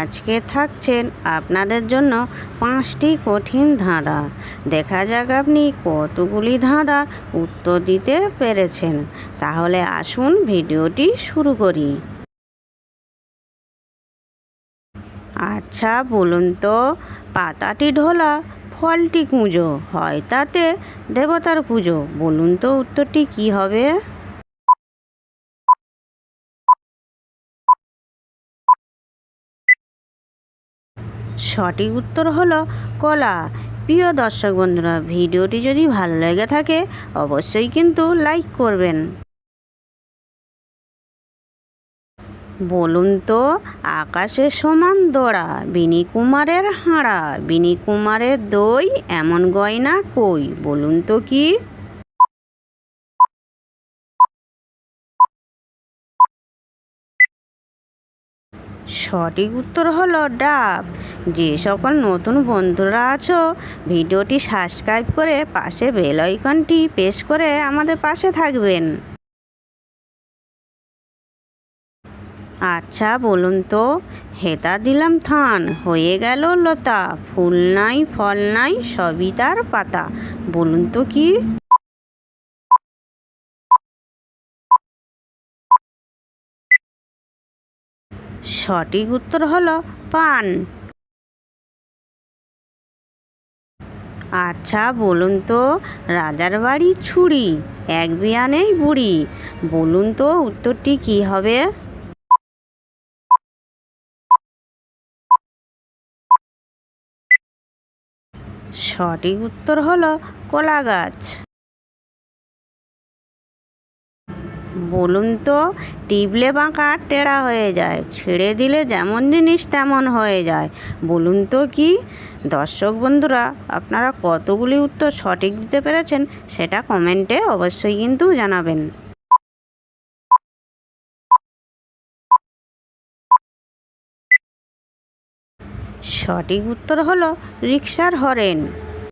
আজকে থাকছেন আপনাদের জন্য 5টি কঠিন ধাঁধা। দেখা যাক আপনি কতগুলি ধাঁধার উত্তর দিতে পেরেছেন। তাহলে আসুন ভিডিওটি শুরু করি। আচ্ছা বলুন তো, পাতাটি ঢোলা ফলটি কুঁজো, হয় তাতে দেবতার পুজো। বলুন তো উত্তরটি কি হবে? সঠিক উত্তর হলো কলা। প্রিয় দর্শক বন্ধুরা, ভিডিওটি যদি ভালো লেগে থাকে অবশ্যই কিন্তু লাইক করবেন। বলুন তো, আকাশের সমান দড়া, বিনি কুমারের হাঁড়া, বিনি কুমারের দই, এমন গয়না কই? বলুন তো কি? সঠিক উত্তর হলো ডাব। যে সকল নতুন বন্ধুরা আছো, ভিডিওটি সাবস্ক্রাইব করে পাশে বেল আইকনটি প্রেস করে আমাদের পাশে থাকবেন। আচ্ছা বলুন তো, হেতা দিলাম থান, হয়ে গেল লতা, ফুল নাই ফল নাই সবই তার পাতা। বলুন তো কি? সঠিক উত্তর হলো পান। আচ্ছা বলুন তো, রাজার বাড়ি ছুরি, এক বিয়ানেই বুড়ি। বলুন তো উত্তরটি কি হবে? সঠিক উত্তর হলো কলা গাছ। বলুন তো, টিপলে বাঁকা টেরা হয়ে যায়, ছেড়ে দিলে যেমন জিনিস তেমন হয়ে যায়। বলুন তো কি? দর্শক বন্ধুরা, আপনারা কতগুলি উত্তর সঠিক দিতে পেরেছেন সেটা কমেন্টে অবশ্যই কিন্তু জানাবেন। সঠিক উত্তর হলো রিকশার হরেন।